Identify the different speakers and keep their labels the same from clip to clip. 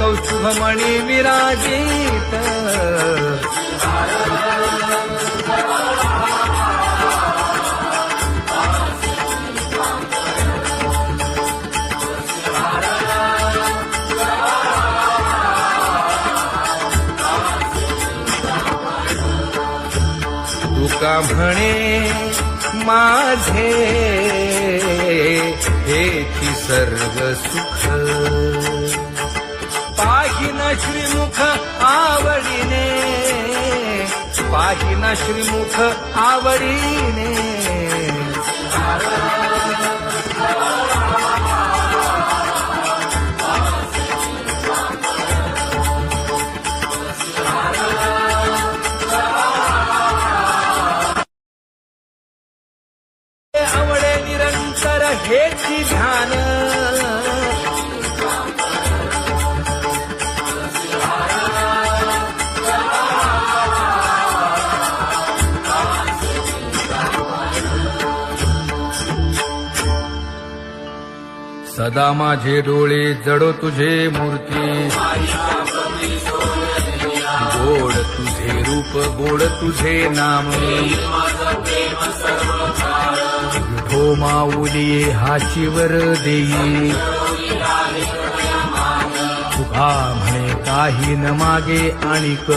Speaker 1: कौस्तुभमणी विराजित तुका म्हणे माझे हेची सर्व सुख पाहिना श्रीमुख आवडीने पाहिना श्रीमुख आवडीने आवडे निरंतर हेची ध्यान सदा माझे डोळे जडो तुझे मूर्ती गोड तुझे रूप गोड तुझे नाम विठो माऊली हाचीवर देई तुका म्हणे काही न मागे आणिक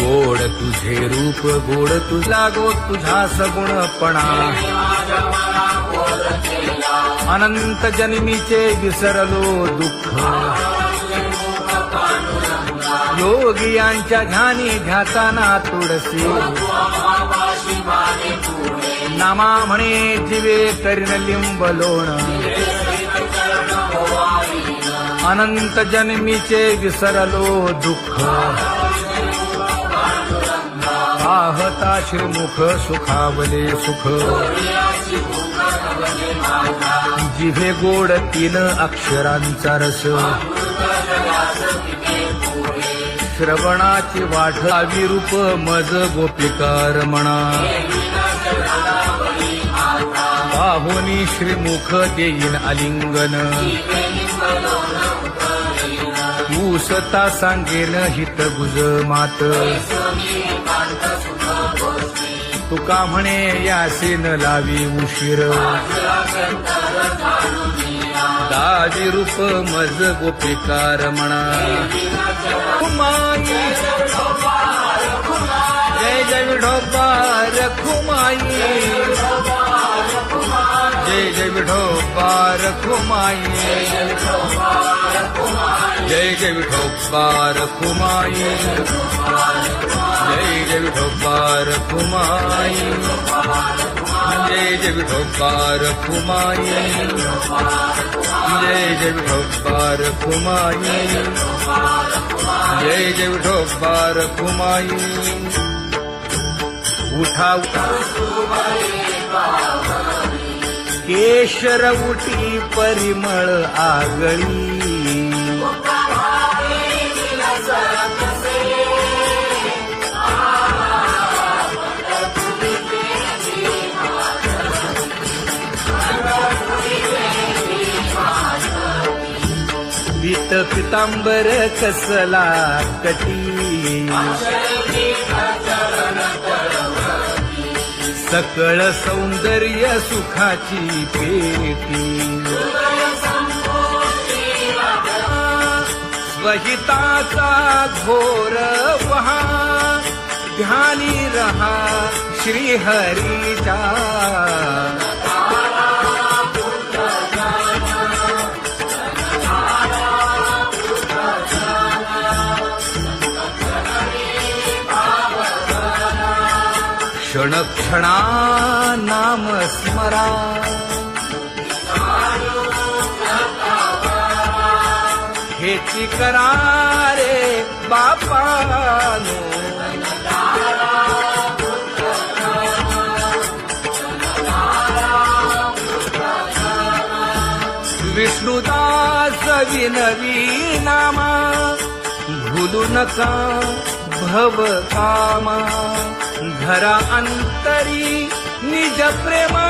Speaker 1: गोड तुझे रूप गोड तुझा गो तुझा सगुणपणा अनंत जन्मीचे विसरलो दुःख योगियांच्या ध्यानी ध्याताना तुळसी नामा म्हणे जीवे करीन लिंबलोण अनंत जन्मीचे विसरलो दुःख पाहता श्रीमुख सुखावले सुख जिभे गोड 3 अक्षरांचा रस श्रवणाची वाट विरूप मज गोपिकार म्हणा पाहुनी श्रीमुख देईन आलिंगन ऊसता सांगेन हित गुज मात तुका म्हणे यासीन लावी उशीर दावी रूप मज गोपिकार म्हणा खुमाई जय जय विठोबार खुमाई जय जय विठोबार खुमाई जय जय विठोबार खुमाई जय जय विठोबार खुमाई जय जय विठोबार खुमाई जय जय विठोबार खुमाई जय जय विठोबार खुमाई उठा केशर उठी परिमळ आगळी पीत पितांबर कसला कटी सकळ सौंदर्य सुखाची पेटी स्वहिताचा घोर वहा ध्यानी रहा श्रीहरीचा क्षण क्षणा नाम स्मरा हेची करा रे बापानो विष्णुदास विनवी नामा भूलू नका भव कामा धरा अंतरी निज प्रेमा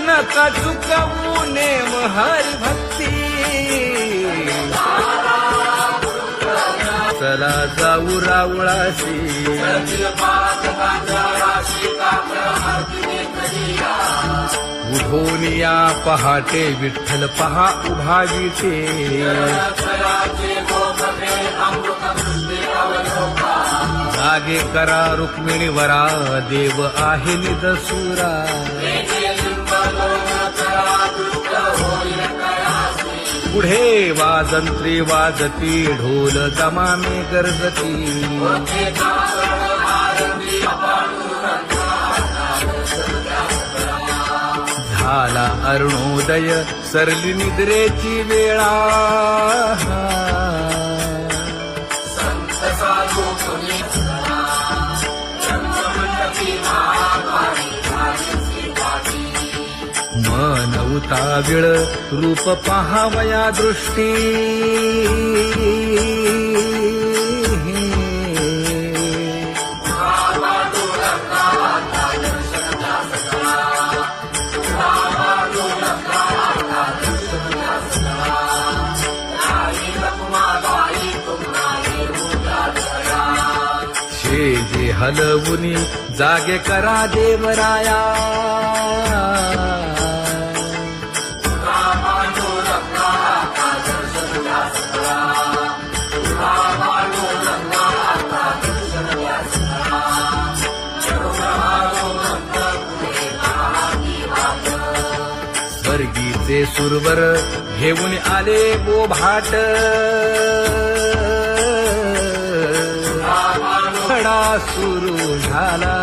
Speaker 1: नका चुकवू नेम हरि भक्ती चला जाऊ रावळाशी उठून या पहाटे विठ्ठल पहा उभा विटे जागे करा रुक्मिणीवरा देव आहे निदसुरा पुढे वाजंत्री वाजती ढोल दमामे गरजती झाला अरुणोदय सरली निद्रेची वेळा मन उताविळ रूप पहावया दृष्टी जे हलवुनी जागे करा देवराया स्वर्गीचे सुरवर घेऊन आले बोभाट खडा सुरू झाला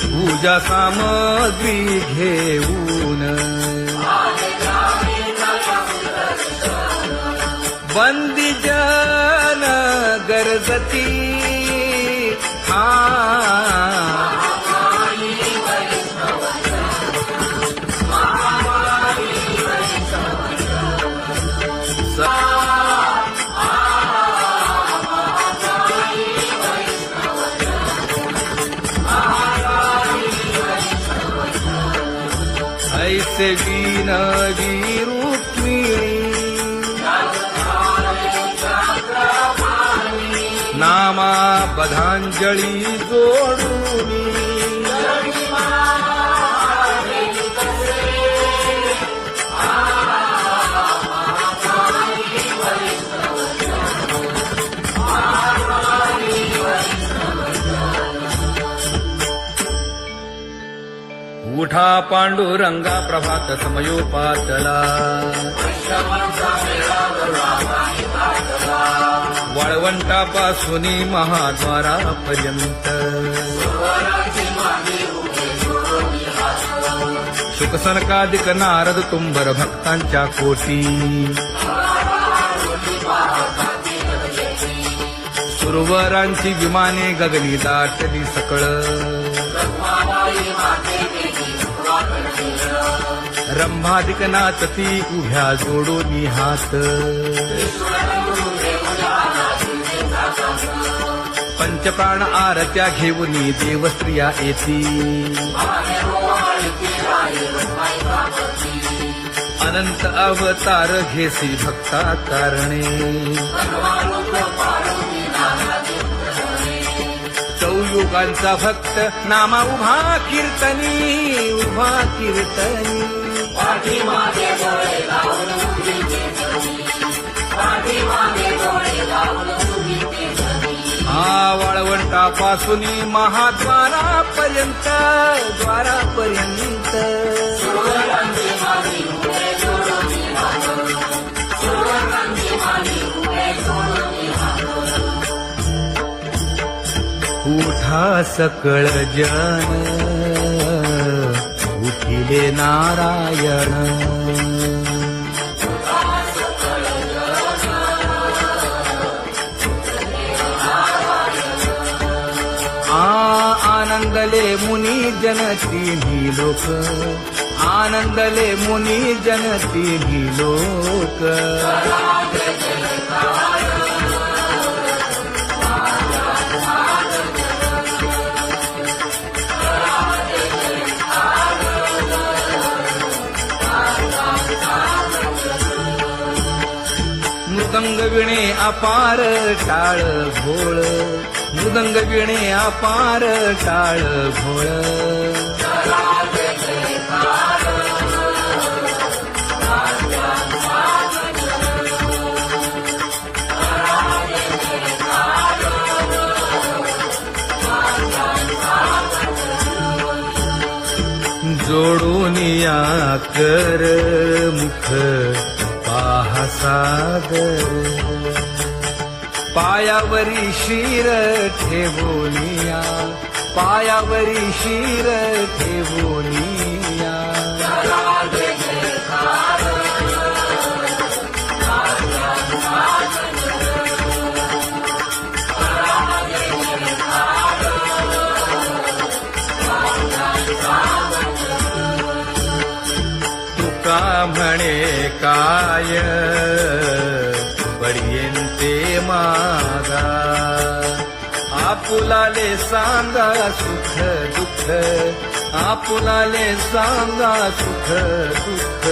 Speaker 1: पूजा सामग्री घेऊन बंदी जन गरजती ऐसे विनवी रुक्मिणी नामा बधांजळी जोडूनी उठा पांडुरंगा प्रभात समयोपातला वाळवंटापासून महाद्वारापर्यंत शुकसनकादिक नारद तुंबर भक्तांच्या कोटी सुरवरांची विमाने गगनी दाटली सकळ रंभादिक नाचती उभ्या जोडोनी हात पंचप्राण आरत्या घेऊनी देवस्त्रिया येती अनंत अवतार घेसी भक्ता कारणे चौयुगांचा भक्त नामा उभा कीर्तनी उभा कीर्तनी वाळवंटापासून महाद्वारापर्यंत द्वारापर्यंत उठा सकळ जन उठिले नारायण आनंदले मुनी जन तिन्ही लोक आनंदले मुनी जन तिन्ही लोक मृदंग विणे अपार टाळ भोळ, मृदंग विणे अपार टाळ भोळ. जोडून या कर मुख पाहा सादर, पायावरी शिर ठेवोनिया, पायावरी शिर ठेवोनिया. तुका म्हणे काय बडियेन ते मागा, आपुलाले सांगा सुख दुःख, आपुलाले सांगा सुख दुःख.